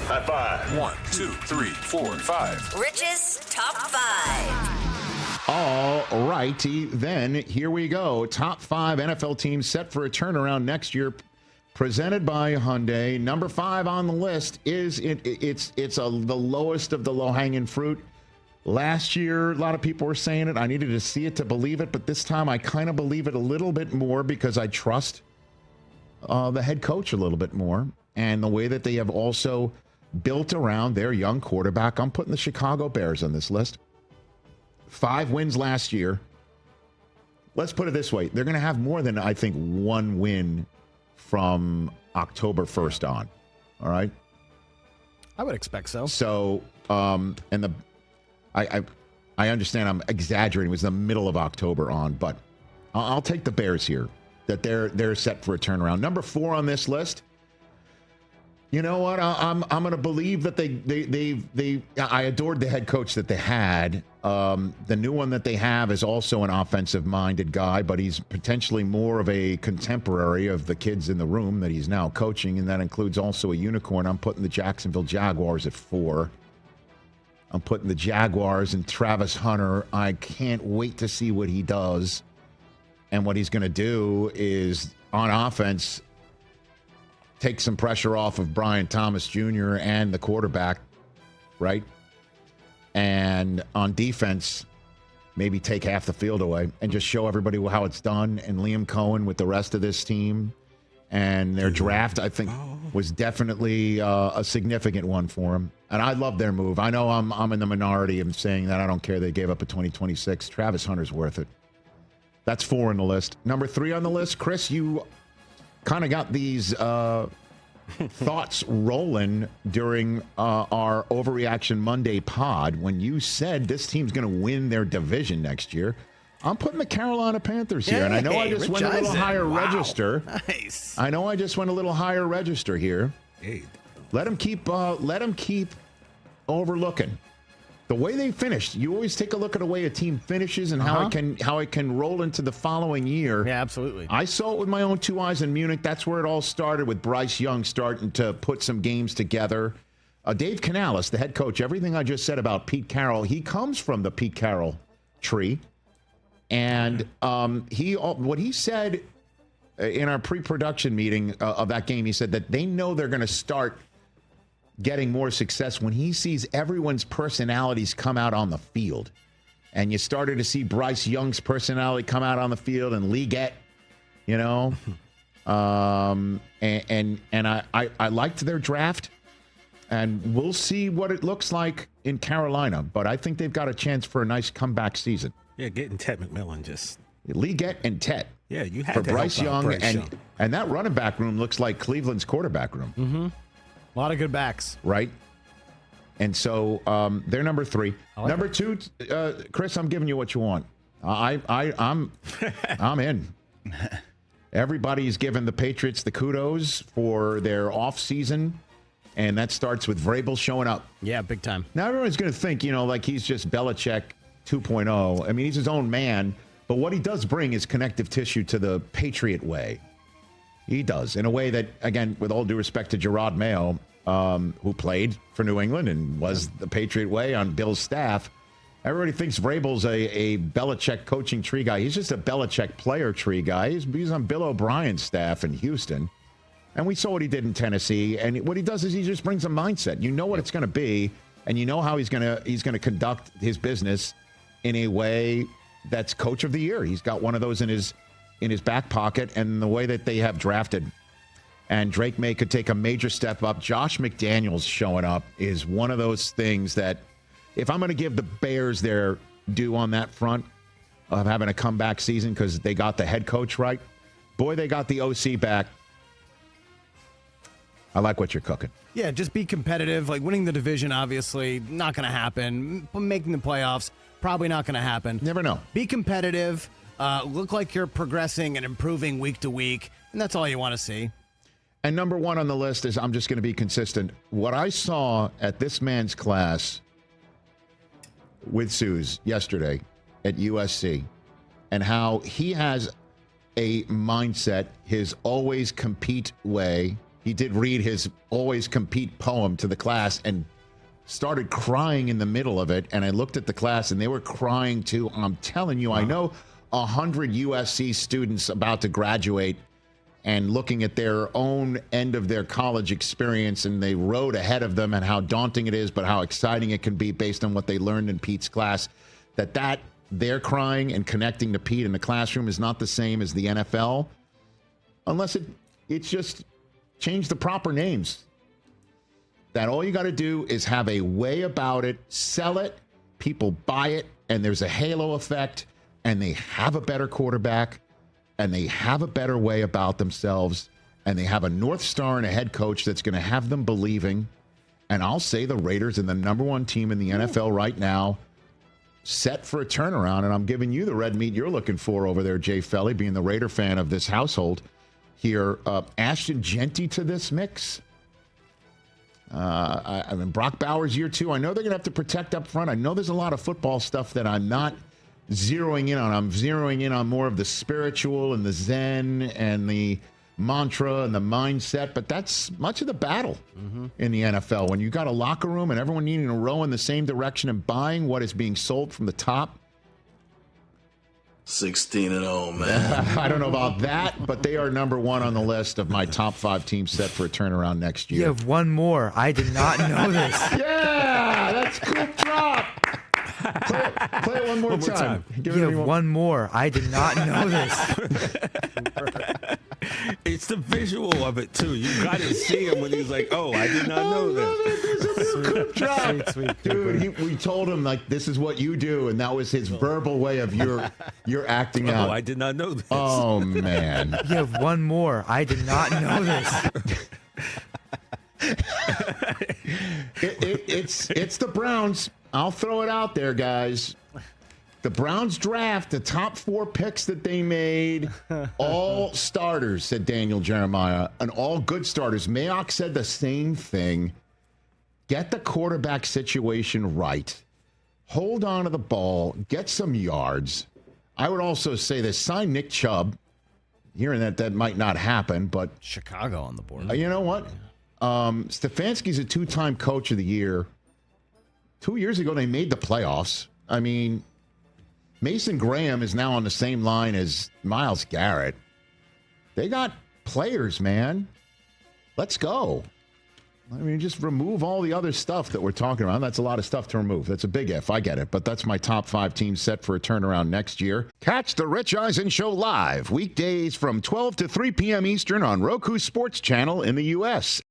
High five. 1, 2, 3, 4, 5. Rich's Top 5. All righty, then here we go. Top 5 NFL teams set for a turnaround next year, presented by Hyundai. Number 5 on the list is the lowest of the low-hanging fruit. Last year, a lot of people were saying it. I needed to see it to believe it, but this time I kind of believe it a little bit more because I trust the head coach a little bit more and the way that they have also built around their young quarterback. I'm putting the Chicago Bears on this list. 5 wins last year. Let's put it this way. They're going to have more than, I think, 1 win from October 1st on. All right? I would expect so. So, I understand I'm exaggerating. It was the middle of October on, but I'll take the Bears here, that they're set for a turnaround. Number 4 on this list. You know what? I'm going to believe that I adored the head coach that they had. The new one that they have is also an offensive-minded guy, but he's potentially more of a contemporary of the kids in the room that he's now coaching, and that includes also a unicorn. I'm putting the Jacksonville Jaguars at 4. I'm putting the Jaguars and Travis Hunter. I can't wait to see what he does. And what he's going to do is, on offense, take some pressure off of Brian Thomas Jr. and the quarterback, right? And on defense, maybe take half the field away and just show everybody how it's done. And Liam Cohen with the rest of this team and their draft, I think, was definitely a significant one for him. And I love their move. I know I'm in the minority of saying that. I don't care they gave up a 2026. Travis Hunter's worth it. That's 4 on the list. Number 3 on the list, Chris, you kind of got these thoughts rolling during our Overreaction Monday pod when you said this team's going to win their division next year. I'm putting the Carolina Panthers here, and I know I just Rich went a little Eisen. higher Wow. register. Nice. I know I just went a little higher register here. Hey. Let them keep overlooking the way they finished. You always take a look at the way a team finishes and how it can roll into the following year. Yeah, absolutely. I saw it with my own 2 eyes in Munich. That's where it all started, with Bryce Young starting to put some games together. Dave Canales, the head coach, everything I just said about Pete Carroll, he comes from the Pete Carroll tree. And what he said in our pre-production meeting of that game, he said that they know they're going to start getting more success when he sees everyone's personalities come out on the field. And you started to see Bryce Young's personality come out on the field, and Lee Gett, you know. And I liked their draft, and we'll see what it looks like in Carolina. But I think they've got a chance for a nice comeback season. Yeah, getting Ted McMillan just. Lee Gett and Tet. Yeah, you had for to Bryce help out Young, Bryce Young. And that running back room looks like Cleveland's quarterback room. Mm-hmm. A lot of good backs. Right. And so they're number 3. Number 2, Chris, I'm giving you what you want. I'm in. Everybody's given the Patriots the kudos for their offseason, and that starts with Vrabel showing up. Yeah, big time. Now everyone's going to think, like he's just Belichick 2.0. I mean, he's his own man, but what he does bring is connective tissue to the Patriot way. He does, in a way that, again, with all due respect to Gerard Mayo, who played for New England and was the Patriot way on Bill's staff, everybody thinks Vrabel's a Belichick coaching tree guy. He's just a Belichick player tree guy. He's on Bill O'Brien's staff in Houston. And we saw what he did in Tennessee. And what he does is he just brings a mindset. You know what it's going to be, and you know how he's going to conduct his business in a way that's coach of the year. He's got one of those in his back pocket, and the way that they have drafted. And Drake May could take a major step up. Josh McDaniels showing up is one of those things that, if I'm going to give the Bears their due on that front of having a comeback season because they got the head coach right, boy, they got the OC back. I like what you're cooking. Yeah, just be competitive. Like winning the division, obviously, not going to happen. Making the playoffs, probably not going to happen. Never know. Be competitive. Look like you're progressing and improving week to week, and that's all you want to see. And number 1 on the list is, I'm just going to be consistent. What I saw at this man's class with Suze yesterday at USC, and how he has a mindset, his always compete way. he did read his always compete poem to the class and started crying in the middle of it. And I looked at the class and they were crying too. I'm telling you, I know 100 USC students about to graduate and looking at their own end of their college experience, and they rode ahead of them and how daunting it is, but how exciting it can be based on what they learned in Pete's class, that they're crying and connecting to Pete in the classroom is not the same as the NFL, unless it's just change the proper names. That all you got to do is have a way about it, sell it, people buy it, and there's a halo effect, and they have a better quarterback, and they have a better way about themselves, and they have a North Star and a head coach that's going to have them believing. And I'll say the Raiders are the number one team in the NFL right now, set for a turnaround. And I'm giving you the red meat you're looking for over there, Jay Felly, being the Raider fan of this household here. Ashton Genty to this mix. I mean, Brock Bowers year 2. I know they're going to have to protect up front. I know there's a lot of football stuff that I'm not zeroing in on. I'm zeroing in on more of the spiritual and the zen and the mantra and the mindset, but that's much of the battle in the NFL. When you got a locker room and everyone needing to row in the same direction and buying what is being sold from the top. 16-0, man. I don't know about that, but they are number one on the list of my top 5 teams set for a turnaround next year. You have one more. I did not know this. Yeah, that's a good drop. Play it one more time. You have one more. I did not know this. It's the visual of it, too. You got to see him when he's like, oh, I did not know this. Drop. Sweet. Dude, we told him, like, this is what you do, and that was his verbal way of your acting out. Oh, I did not know this. Oh, man. You have one more. I did not know this. It's the Browns. I'll throw it out there, guys. The Browns draft, the top 4 picks that they made, all starters, said Daniel Jeremiah, and all good starters. Mayock said the same thing. Get the quarterback situation right. Hold on to the ball. Get some yards. I would also say this. Sign Nick Chubb. Hearing that might not happen, but Chicago on the board. You know what? Stefanski's a 2-time coach of the year. 2 years ago, they made the playoffs. I mean, Mason Graham is now on the same line as Myles Garrett. They got players, man. Let's go. I mean, just remove all the other stuff that we're talking about. That's a lot of stuff to remove. That's a big if. I get it. But that's my top 5 teams set for a turnaround next year. Catch the Rich Eisen Show live weekdays from 12 to 3 p.m. Eastern on Roku Sports Channel in the U.S.